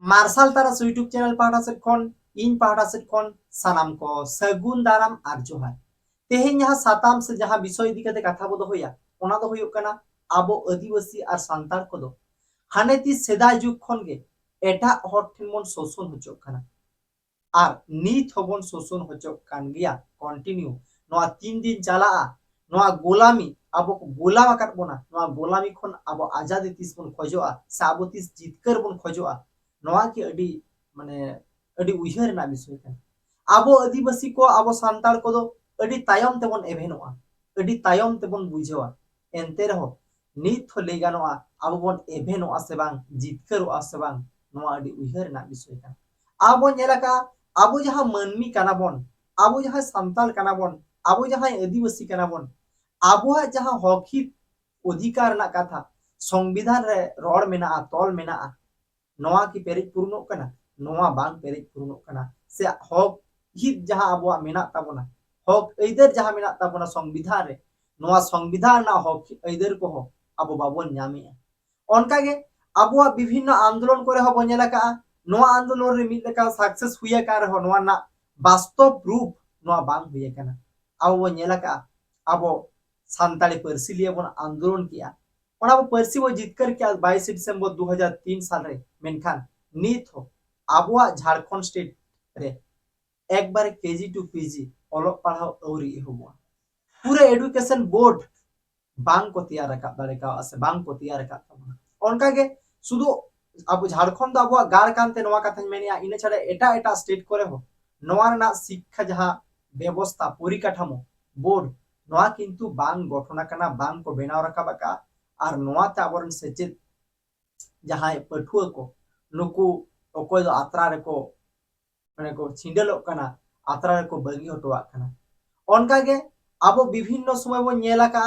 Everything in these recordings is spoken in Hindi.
मार्शल तारस यूट्यूब चैनल पाहटा सेट खन इन पाहटा सेट खन सानाम को सगुन दाराम आर जोहार तेहेन जहां साताम से जहां विषय इदी कते कथा बो होया ओना दो हुयुग कना आबो आदिवासी आर सांतार को दो हाने ती सेदाय जुग खन गे एटा हर ठेन मन शोषण होचोग कना आर नीत होबन शोषण होचोग कान गिया कंटिन्यू नोआ 3 दिन चला नोआ गोलामी आबो को गोलाम आकात बोना नोआ गोलामी खन आबो आजादी तीस बन खोजोआ से आबो तीस जितकर बन खोजोआ नोआ की अडी माने अडी उयहर ना विषय कन आबो आदिवासी को आबो सांतार को दो अडी तायम तेबन एभेनोआ अडी तायम तेबन बुझेवा एनते रहो नीत हो ले गानोआ आबो बन एभेनोआ से बांग जितकरोआ से बांग नोआ अडी उयहर ना विषय कन आबो नेलाका आबो जहां मानमी काना बन आबो जहां सांताल काना बन आबो जहां आदिवासी काना बन आबो जहां हकी अधिकार ना कथा संविधान रे रोड मेना तोल मेना नोआ की पेरिज पूर्णों कना नोआ बांग पेरिज पूर्णों कना से हक हित जहां आबो मेना ताबोना हक एदर जहां मेना ताबोना संविधान रे नोआ संविधान ना हक एदर को हो आबो बाबोन न्यामे ओनका गे आबो विभिन्न आंदोलन करे हो बनेला का नोआ आंदोलन रे मिल लेका सक्सेस हुया का रहो नोआ ना वास्तव रूप नोआ बांग हुया कना आबो नेला का आबो सांताली परसी लिए बन आंदोलन किया और अब परसी वो जीतकर क्या 22 दिसंबर 2003 साल रे मेनखान नीत हो आबुआ झारखंड स्टेट रे एक बार केजी टू पीजी ओलो पढ़ाओ औरी हुआ पूरे एडुकेशन बोर्ड बांग को तैयार रखा दाड़े का असे बांग को तैयार रखा उनका के सुदु अब झारखंड दा आबुआ गार कांते नोआ कथा मेनिया इने छाड़े एटा एटा स्टेट करे हो नोआ ना शिक्षा जहां व्यवस्था परिकाठामो बोर्ड नोआ किंतु बांग गठना कना बांग को बेनाव रखा का और नोआ ते आबरन सेचेत जहां पठुआ को नुकु ओको दो आत्रा रे को माने को छिंडलो कना आत्रा रे को बगी हटवा कना ओनका गे आबो विभिन्न समय बो नेला का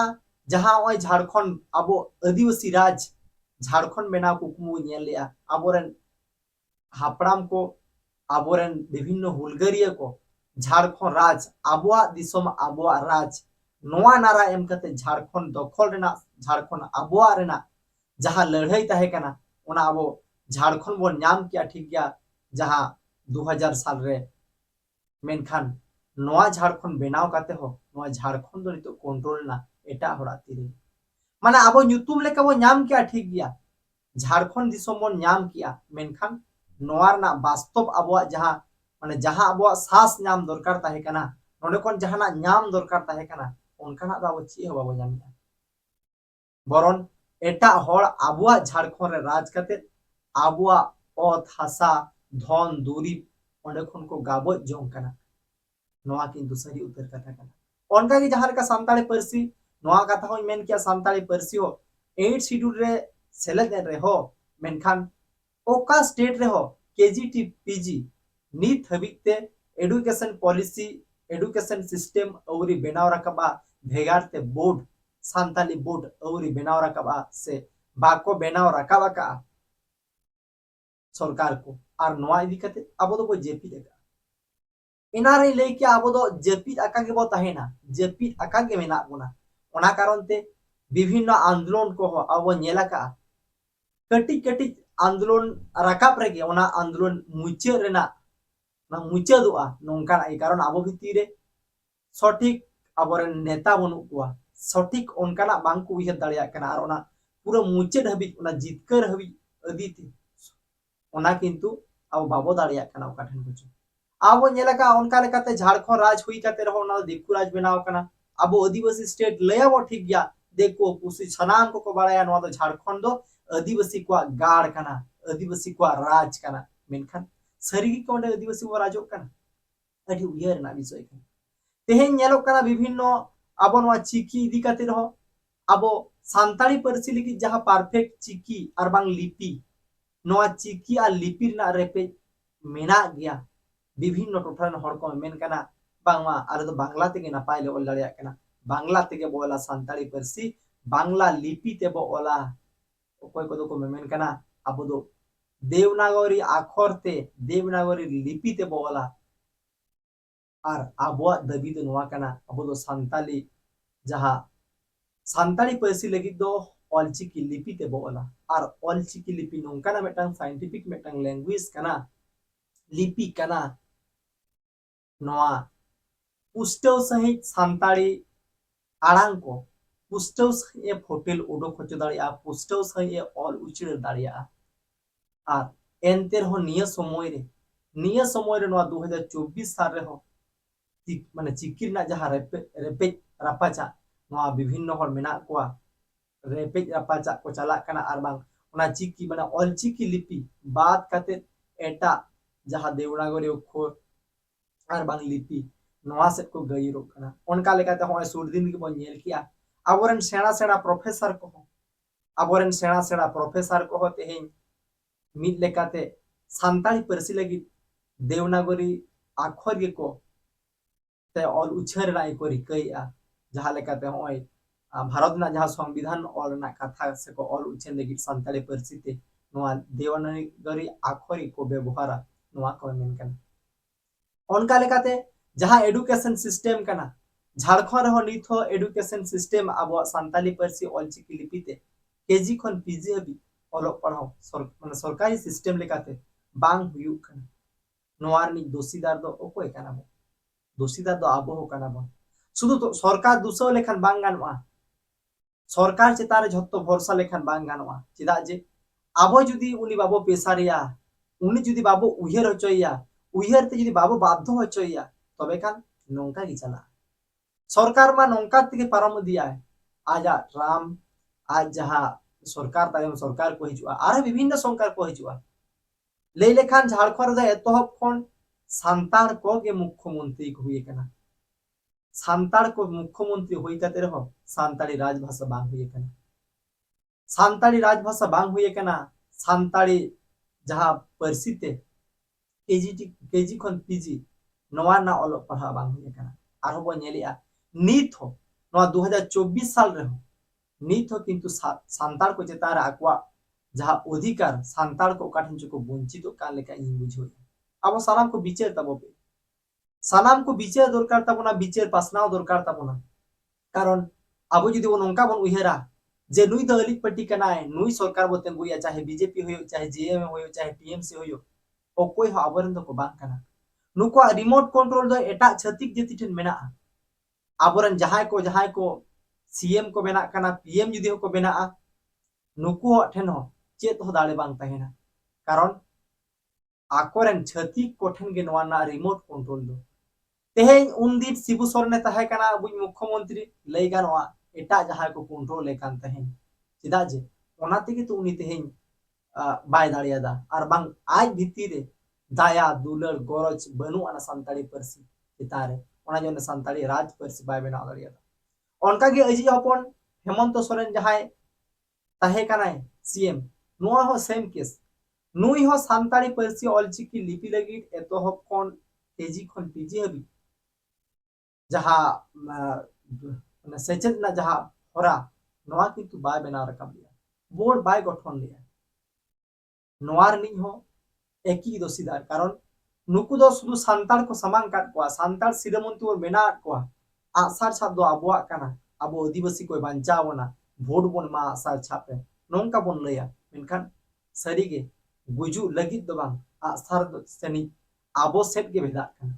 जहां ओय झारखंड आबो आदिवासी राज झारखंड बेनाव कुकमु नेल लिया आबोरन हापड़ाम को आबोरन विभिन्न हुलगरिया को झारखंड राज आबोआ दिसोम आबोआ राज नोआ नारा एम कते झारखंड दखल रेना झारखंड आबोआ रेना जहां लड़ाई तहे कना ओना आबो झारखंड बो नाम किया ठीक गया जहां 2000 साल रे मेनखान नोआ झारखंड बेनाव काते हो नोआ झारखंड दो नितो कंट्रोल ना एटा होड़ा तिरे माने आबो न्यूतुम लेका बो नाम किया ठीक गया झारखंड दिसोम बो नाम किया मेनखान नोआ ना वास्तव आबो जहां माने जहां आबो सास नाम दरकार तहे कना नोडे कोन जहाना नाम दरकार तहे कना उनकाना बाबो ची हो बाबो नामिया बरन एटा हर आबुआ झारखंड रे राज कते आबुआ ओत हासा धन दुरीब ओंडे खन को गाबो जोंग कना नोआ किंतु सही उतर कथा कना ओनका की जहां का सांताली परसी नोआ कथा हो मेन किया सांताली परसी हो 8 शेड्यूल रे सेलेक्ट रे हो मेनखान ओका स्टेट रे हो केजीटी पीजी नीत हबिते एडुकेशन पॉलिसी एडुकेशन सिस्टम औरी बेनाव रखबा भेगारते बोर्ड सांताली बोर्ड औरी बेनाव रखबा से बाको बेनाव रखबा का सरकार को और नोआ इदी कते आबो दो जेपी देगा इनारे लेके आबो दो जेपी आका के बो तहेना जेपी आका के मेना बोना ओना कारण ते विभिन्न आंदोलन को हो आबो नेला का कटी कटी आंदोलन रकाब रेगे ओना आंदोलन मुचे रेना ना मुचे दुआ नोंका कारण आबो भिती रे सठिक आबोरेन नेता बनु कुआ सठिक उनकाना बांग को उयहर दाड़िया कना और ओना पूरा मुचे हबी ओना जितकर हबी अदीते ओना किंतु अब बाबो दाड़िया कना ओका ठन कुछ आबो नेलका उनका लेकाते झारखंड राज हुई काते रहो ना दिक्कु राज बनाव कना आबो आदिवासी स्टेट लयाबो ठीक गया देखो पुसी सनाम को बाड़ाया नवा दो झारखंड दो आदिवासी को गाड़ कना आदिवासी को राज कना मेनखान सरी की कोंडे आदिवासी को राजो कना अठी उयहर ना विषय कना तेहेन नेलो कना विभिन्न आबो नवा चिकी इदी काते रहो आबो सांताली परसी लिखि जहां परफेक्ट चिकी और बांग लिपि नोआ चिकी आ लिपि ना रेपे मेना गया विभिन्न टोठान हर को मेन कना बांगमा आले तो बांग्ला तेगे नापाय ले ओल दाड़िया कना बांग्ला तेगे बोला सांताली परसी बांग्ला लिपि ते बो ओला ओकोय को दो को मेन कना आबो दो देवनागरी आखर ते देवनागरी लिपि ते बो ओला और आबो दबी तो नोआ कना आबो दो सांताली जहां सांताली परसी लगी दो ऑलचिकी लिपि ते बो ओला और ऑलचिकी लिपि नोंकाना मेटांग साइंटिफिक मेटांग लैंग्वेज कना लिपि कना नोआ पुष्टव सहित सानताड़ी आड़ांग को पुष्टव सहित फोटेल उडोक होचो दाड़िया पुष्टव सहित ऑल उचिर दाड़िया और एनते रहो निया समय रे नोआ 2024 साल रे हो माने चिकी ना जहां रेपेज रापाचा नोआ विभिन्न हर मेना कोआ रेपेज रापाचा को चला कना और बांग ओना चिकी माने ऑलचिकी लिपि बात काते एटा जहां देवनागरी अक्षर और बांग लिपि नोआ सेट को गईरो कना ओनका लेकाते होय सुरदिन के बन नेल किया आबोरन सेना सेना प्रोफेसर को आबोरन सेना सेना प्रोफेसर को तेहें मिद लेकाते सानताली परसी लगी देवनागरी आखर गे को ते ऑल उछर राय को रिकैया जहां लेकाते होय भारत ना जहां संविधान ऑल ना कथा से को ऑल उछर लगी सानताली परसी ते नोआ देवनागरी आखर को व्यवहार नोआ को मेन कन ओनका लेकाते जहां एडुकेशन सिस्टम कना झारखंड हो नित हो एडुकेशन सिस्टम अब सानताली परसी ऑलचिकी लिपि ते केजी खन पीजी हबी ऑलो पढ़ाओ माने सरकारी सिस्टम लेकाते बांग हुयु कना नोआर नि दोषीदार दो ओकोय कना बो दोषीदार दो आबो हो कना बो शुधु तो सरकार दुसो लेखन बांग गानवा सरकार चेतारे झत्तो भरोसा लेखन बांग गानवा चिदा जे आबो जुदी उनी बाबो पेसारिया उनी जुदी बाबो उहेर होचोया उहेर ते जुदी बाबो बाध्य होचोया तबे कान नोंका गी चला सरकार मा नोंका तेगे पारम दिया है आजा राम आज जहां सरकार तायम सरकार को हिजुआ आर विभिन्न सरकार को हिजुआ ले लेखान झारखंड दा एतोहब खन सांतार को गे मुख्यमंत्री को हुए कना सांतार को मुख्यमंत्री होई काते रहो सांताली राजभाषा बांग हुए कना सांताली राजभाषा बांग हुए कना सांताली जहां परसिते केजी खन पीजी नोआ ना ऑल पढ़ा बांग हुए कना आर हो नेलिया नीत हो नोआ 2024 साल रे हो नीत हो किंतु सांताल को चेतार आकवा जहां अधिकार सांताल को काठन को वंचित कान लेका इन बुझो अब सानाम को विचार तबो पे सानाम को विचार दरकार तबना विचार पासनाव दरकार तबना कारण अब जदि वो नोंका बन उहेरा जे नुई द अलिक पट्टी कनाय नुई सरकार बोते गुया चाहे बीजेपी होयो चाहे जेएम होयो चाहे टीएमसी होयो ओ कोई हो आबरन तो को बांग कना नुको रिमोट कंट्रोल दो एटा छतिक जति ठन मेना आबरन जहां को सीएम को बेना कना पीएम जुदी को बेना नुकु ठेन हो चेत हो दाड़े बांग तहेना कारण आकोरेन छतिक को ठेन गे नोआ ना रिमोट कंट्रोल दो तेहेन उन दिन शिबू सोरेन तहे कना बुई मुख्यमंत्री लई गानवा एटा जहां को कंट्रोल लेकान तहेन चिदा जे ओना तेगे तो उनी तेहेन बाय दाड़ियादा और बांग आज भित्ती रे दाया दुलर गरज बनु आना सानताड़ी परसी चितारे ओना जन सानताड़ी राज परसी बाय बेना दाड़ियादा ओनका गे अजी हपन हेमंत सोरेन जहां तहे कनाय सीएम नोआ हो सेम केस नुई हो सानताड़ी परसी ऑलचिकी लिपि लगी एतोहब कोन केजी खन पीजी हबी जहां माने सेचेद ना जहां होरा नोआ किंतु बाय बेना रकम लिया बोर्ड बाय गठन लिया नोआर नि हो एकी दोषीदार कारण नुकु दो सुदु सानताड़ को समान काट को सानताड़ सिरमंती और बेना को आसार छाप दो आबुआ काना आबो आदिवासी को बांचावना भोट बोन मा आसार छापे नोंका बोन लया मेनखान सरीगे गुजु लगित दो बांग आसार सेनी आबो सेट गे भेदा काना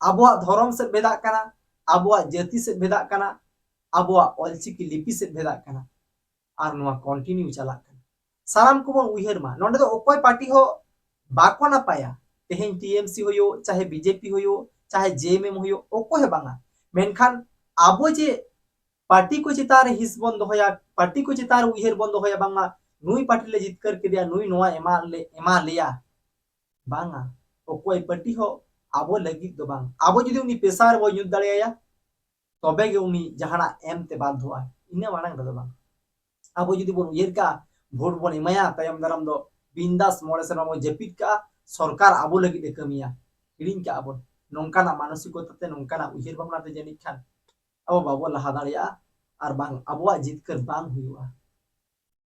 आबुआ धर्म से भेदा काना आबुआ जाति से भेदा काना आबुआ ऑलचिकी लिपि से भेदा काना आर नोआ कंटिन्यू चला काना साराम को बोन उहेर मा नोंडे दो ओकोय पार्टी हो बाको ना पाया तेहेन टीएमसी होयो चाहे बीजेपी होयो चाहे जेएमएम होयो ओको है बांगा मेनखान आबो जे पार्टी को चितार हिस बंद होया पार्टी को चितार उहेर बंद होया बांगा नुई पार्टी ले जितकर के दिया नुई नोआ एमा लिया बांगा ओकोय पार्टी हो आबो लगी दो बांग आबो जदि उनी पेसार वो युद्ध दाड़िया तबे गे उनी जहाना एम ते बाध्य होआ इने मानंग दो बांग आबो जदि बोन उहेर का भोट बोन एमाया तायम दाराम दो बिंदास मोड़े से नमो जेपिट का सरकार आबो लगी दे कमिया हिडिंग का आबो नोंका ना मानसिकता ते नोंका ना उहेर बांगना ते जनि खान अब बाबो लहा दाड़िया और बांग आबो जितकर बांग हुआ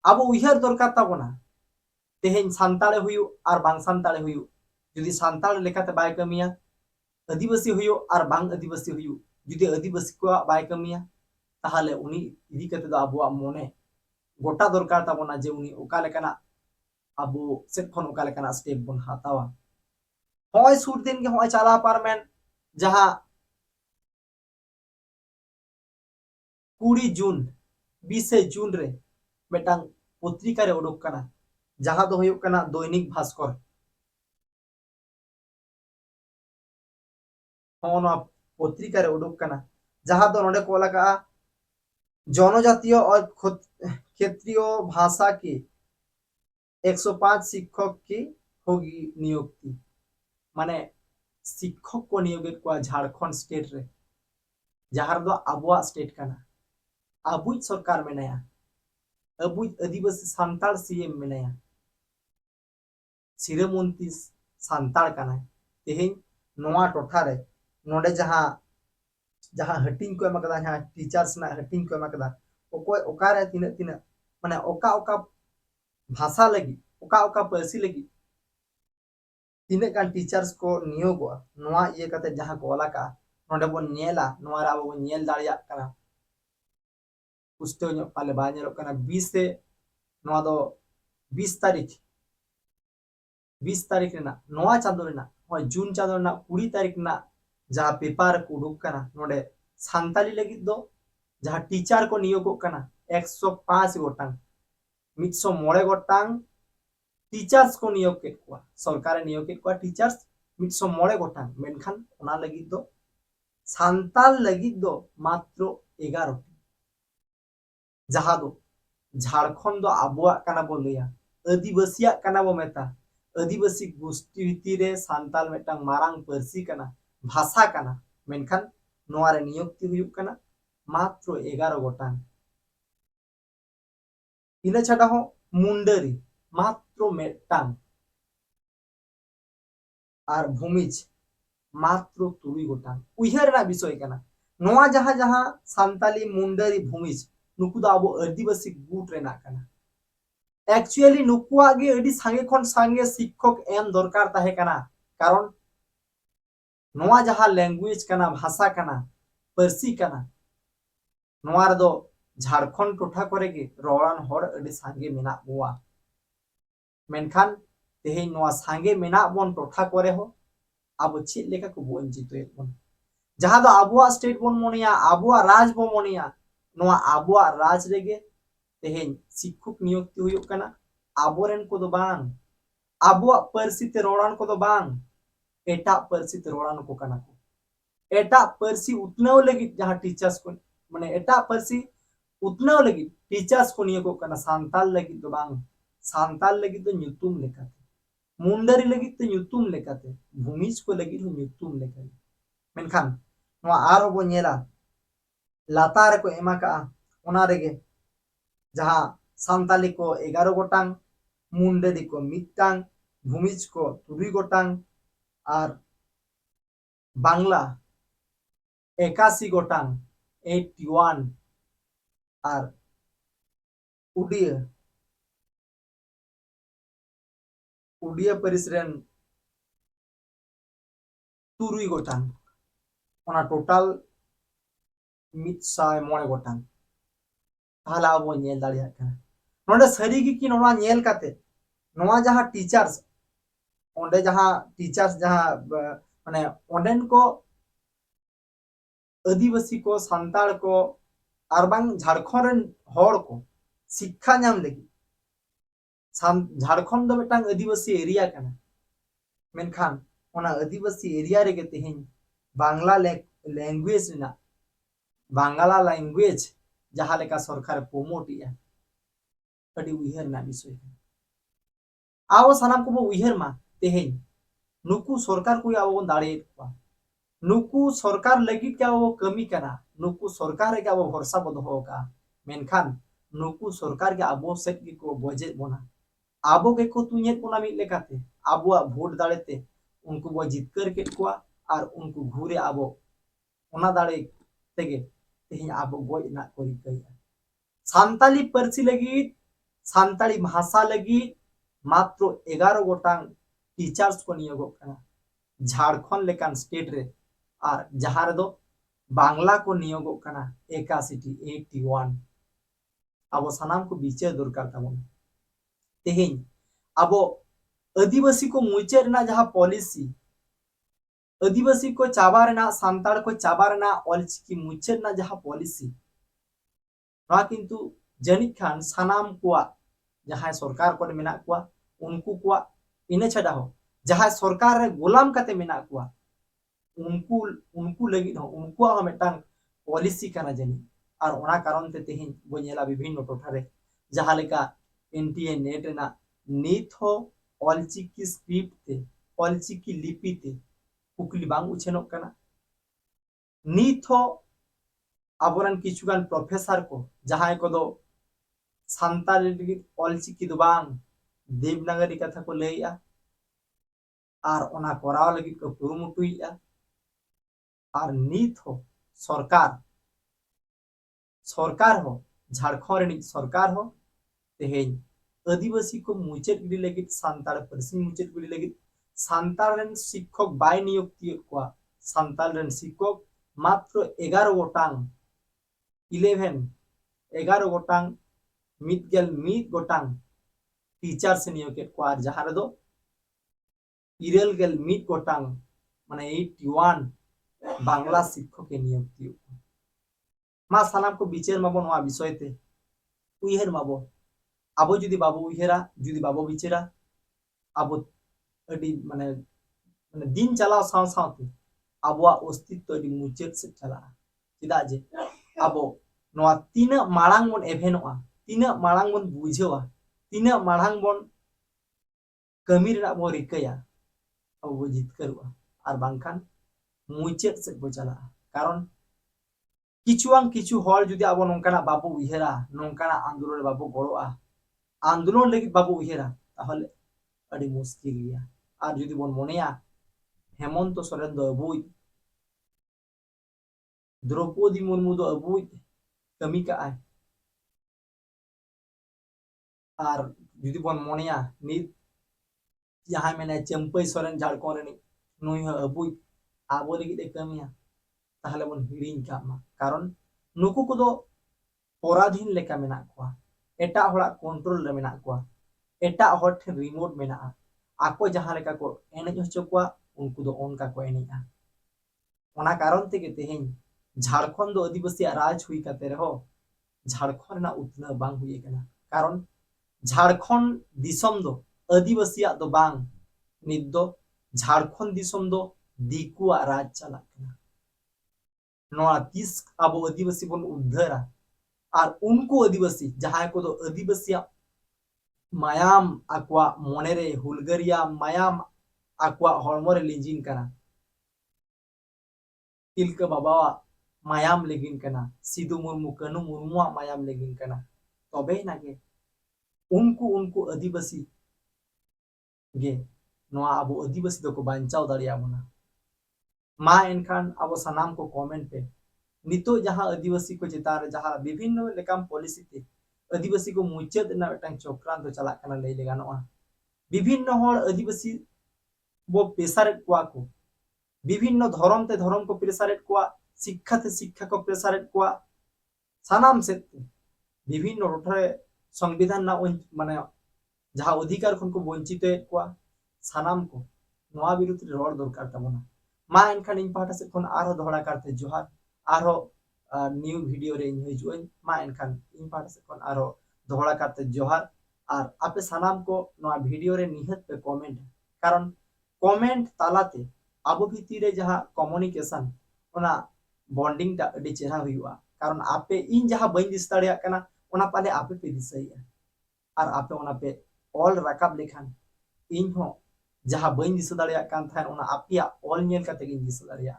आबो उहेर दरकार ताबोना तेहेन सानताड़े हुयु और बांग सानताड़े हुयु जुदी सानताड़ लेखाते बाय कमिया आदिवासी हुयु और बांग आदिवासी हुयु जुदी आदिवासी को बाय कमिया ताहले उनी इदी कते दो आबो मोने गोटा दरकार ताबोना जे उनी ओका लेकाना अब सेट खन ओका लेकाना स्टेप बन हातावा होय सुर दिन के होय चाला पारमेन जहां 20 जून 20 जून रे बेटांग पत्रिका रे उडुक कना जहां दो हुयुक कना दैनिक भास्कर होना पत्रिका रे उडुक कना जहां दो नोडे को लगा जनजातीय और क्षेत्रीय भाषा की 105 शिक्षक की होगी नियुक्ति माने शिक्षक को नियोगित को झारखंड स्टेट रे जहां दो अबुआ स्टेट कना अबुई सरकार में नया अबुई आदिवासी सांताल सीएम में नया सिरमंती सांताल कना तेहें नोआ टोठा रे नोडे जहां जहां हटिंग को एमकदा जहां टीचर्स ना हटिंग को एमकदा ओको ओकारे तिना तिना माने ओका ओका भाषा लगी ओका ओका पर्सी लगी तिना गान टीचर्स को नियोगो नोआ ये कते जहां को ओला का नोडे बन नेला नोआ रा बन नेल दाड़िया कना पुष्टो ᱧᱚᱜ पाले बा ᱧᱮᱞᱚᱜ कना 20 से नोआ दो 20 तारीख 20 तारीख रेना नोआ चांदो रेना होय जून चांदो रेना 20 तारीख ना जहां पेपर को उडुक कना नोडे सांताली लगी दो जहां टीचर को नियोगो कना 105 गोटांग 109 गोटांग टीचर्स को नियोग के को सरकार नियोग के को टीचर्स 109 गोटांग मेनखान ओना लगी दो सांताल लगी दो मात्र 11 जहां दो झारखंड दो आबुआ कना बो लया आदिवासिया कना बो मेता आदिवासी गोष्ठी भितर रे सांताल मेटांग मारांग पर्सी कना भाषा कना मेनखान नोआ रे नियुक्ति हुयुक कना मात्र 11 गोटांग इना छाड़ा हो मुंडरी मात्र मेटांग और भूमिज मात्र 3 गोटांग उइहर रा विषय कना नोआ जहां जहां सांताली मुंडरी भूमिज नुकु दा अब आदिवासी गुट रेना कना एक्चुअली नुकुआ गे अडी सांगे खन सांगे शिक्षक एम दरकार ताहे कना कारण नोआ जहां लैंग्वेज कना भाषा कना पर्सी कना नोआ रे दो झारखंड टोठा करे गे रोड़ान होड़ अडी सांगे मेना बुआ मेनखान तेहे नोआ सांगे मेना बोन टोठा करे हो अब चेक लेका को बोन जितोए बोन जहां दो आबुआ स्टेट बोन मोनिया आबुआ राज बो मोनिया नोआ आबुआ राज रेगे तेहेन शिक्षक नियुक्ति हुयुक कना आबोरेन को दो बांग आबुआ पर्सी ते रोड़ान को दो बांग एटा पर्सी ते रोड़ान को कना को एटा पर्सी उतनाव लगी जहां टीचर्स को माने एटा पर्सी उतनाव लगी टीचर्स को नियोगो कना सांताल लगी दो बांग सांताल लगी तो ᱧᱩᱛᱩᱢ लेकाते मुंडरी लगी तो ᱧᱩᱛᱩᱢ लेकाते भूमिज को लगी तो ᱧᱩᱛᱩᱢ लेकाते मेनखान नोआ आरो बो नेला लातार को एमा का ओना रेगे जहां सांताली को 11 गोटांग मुंडरी को मिटांग भूमिज को 3 गोटांग और बांग्ला 81 गोटांग 81 और उड़िया उड़िया परिसरेन 3 गोटांग ओना टोटल 109 गोटांग ताहला अब नेल दाड़िया कना नोडे सरी की नोना नेल काते नोआ जहां टीचर्स ओंडे जहां माने ओंडेन को आदिवासी को सांताल को और बांग झारखंड रेन होड़ को शिक्षा नाम लगी झारखंड दो बेटांग आदिवासी एरिया कना मेनखान ओना आदिवासी एरिया रे के तेहेन बांग्ला लैंग्वेज ना बांग्ला लैंग्वेज जहां लेका सरकार प्रमोट इया अडी उइहर ना विषय आवो सनाम को उइहर मा तेहेन नुकु सरकार को आवो दाड़े को नुकु सरकार लगी क्या वो कमी कना नुकु सरकार के आवो भरोसा बद हो का मेनखान नुकु सरकार के आवो सेट की को बजे बोना आबो के को तुኘत बोना मिल लेकाते आबो वोट दाड़ेते उनको वो जितकर के को और उनको घूरे आबो ओना दाड़े तेगे तेही आबो गोय ना कोई कहिया सांताली पर्सी लगी सांताली भाषा लगी मात्र 11 गोटांग टीचर्स को नियोगो कना झारखंड लेकान स्टेट रे और जहां रे दो बांग्ला को नियोगो कना 81 81 अब सानाम को विचार दरकार ताबोन तेहें अब आदिवासी को मुचाद रना जहां पॉलिसी आदिवासी को चाबा रना सांताड़ को चाबा रना ऑलचिकी मुचाद रना जहां पॉलिसी ना किंतु जनित खान सानाम को जहां सरकार को मेना को उनको को इने छड़ा हो जहां सरकार रे गुलाम कते मेना को उनको उनको लगी हो उनको हो मेटांग पॉलिसी काना जनी और ओना कारण ते तेहिं बोनेला विभिन्न टोठा रे जहां लेका एनटीए नेट ना नीत हो ऑलचिकी स्क्रिप्ट ते ऑलचिकी लिपि ते कुकली बांग उछेनोक काना नीत हो आबोरन किछुगान प्रोफेसर को जहां को दो सान्ताली ऑलचिकी दो बांग देवनागरी कथा को लैया और ओना कोराव लगी को कुरुमुटुइया और नीत हो सरकार सरकार हो झारखंड सरकार हो तेहें आदिवासी को मुचाद गिडी लगी सान्ताल पारसी मुचाद गिडी लगी सान्ताल रेन शिक्षक बाय नियुक्ति को सान्ताल रेन शिक्षक मात्र 11 गोटांग 11 गोटांग मितगेल मित गोटांग टीचर से नियुक्त को और जहां दो इरेल गेल मित गोटांग माने 81 बांग्ला शिक्षक के नियुक्ति मा सानाम को विचार माबो नवा विषय ते उइहेर माबो आबो जुदी बाबो उइहेरा जुदी बाबो विचारा आबो अडी माने माने दिन चलाव साव सावते आबो अस्तित्व अडी मुचाद से चला चिदा जे आबो नवा तीन माळांग बन एभेनोआ तीन माळांग बन बुझेवा तीन माळांग बन कमी रे बो रिकया आबो जितकरुआ और बांखान मुचाद से बो चला कारण किचुआं किचु हर जुदी आबो नोंकाना बाबो उइहेरा नोंकाना आंदोलन बाबो गड़ोआ आंदोलन लगी बाबो उइहेरा ताहले अडी मुश्किल गया और जुदी बन मनेया हेमंत सोरेन दो अबुई द्रौपदी मुर्मू दो अबुई कमी का आय और जुदी बन मनेया नित जहां मेने चंपई सोरेन झारखंड रे नुई अबुई आबो लगी दे कमिया ताहले बन हिड़िंग कामा कारण नुकु को दो पराधीन लेका मेना को एटा हड़ा कंट्रोल रे मेना को एटा हड़ ठे रिमोट मेना आको जहां लेका को एनेज हचो को उनको दो ओनका को एनेजा ओना कारण ते के तेहें झारखंड दो आदिवासी राज हुई काते रहो झारखंड ना उतना बांग हुई कना कारण झारखंड दिसम दो आदिवासी दो बांग नित दो झारखंड दिसम दो दिकुआ राज चला कना नोआ तीस अब आदिवासी बन उद्धारा और उनको आदिवासी जहां को दो आदिवासी मायाम आकुआ मोनेरे हुलगरिया मायाम आकुआ हॉर्मोरे लिंजिन कना तिलका बाबा मायाम लेगिन कना सिदु मुर्मू कनु मुर्मुआ मायाम लेगिन कना तबे नागे उनको उनको आदिवासी गे नोआ अब आदिवासी दो को बांचाव दाड़िया बना मा एनखान अब सानाम को कमेंट पे नितो जहां आदिवासी को चितार जहां विभिन्न लेकाम पॉलिसी ते आदिवासी को मुचाद ना बेटांग चक्रांत चला कना लई लेगानोआ विभिन्न हर आदिवासी बो पेसारेट को विभिन्न धर्म ते धर्म को प्रेसारेट को शिक्षा ते शिक्षा को प्रेसारेट को सानाम से विभिन्न रोठरे संविधान ना माने जहां अधिकार खन को वंचित को सानाम को नवा विरुद्ध रोड दरकार ताबोना मा एनखान इन पाटा से खन आरो दोहरा करते जोहार आरो न्यू वीडियो रे हिजुन मा एनखान इन पाटा से खन आरो दोहरा करते जोहार और आपे सानाम को नवा वीडियो रे निहत पे कमेंट कारण कमेंट तालाते आबो भीतर रे जहां कम्युनिकेशन ओना बॉन्डिंग टा अडी चेहरा हुआ कारण आपे इन जहां बइन दिस दाड़िया कना ओना पाले आपे पे दिसैया और आपे ओना पे ऑल राकाब लेखान इन हो जहां बइन दिस दाड़िया कान थान ओना आपिया ऑल नेल काते गिन दिस दाड़िया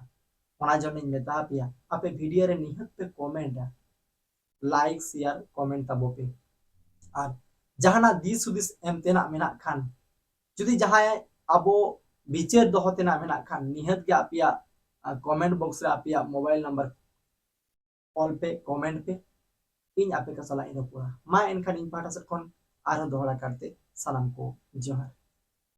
ओना जने मेता पिया आपे वीडियो रे निहत पे comment like share comment Tabo पे और जहाना दिस हुदिस एम तेना मेना खान जुदी जहां आबो विचार दोहतेना मेना खान निहत के आपिया कमेंट बॉक्स रे आपिया मोबाइल नंबर ऑल पे कमेंट पे इन आपे का सलाह इन पूरा मा एनखान इन पाटा से खन आरो दोहरा करते सलाम को जोहार।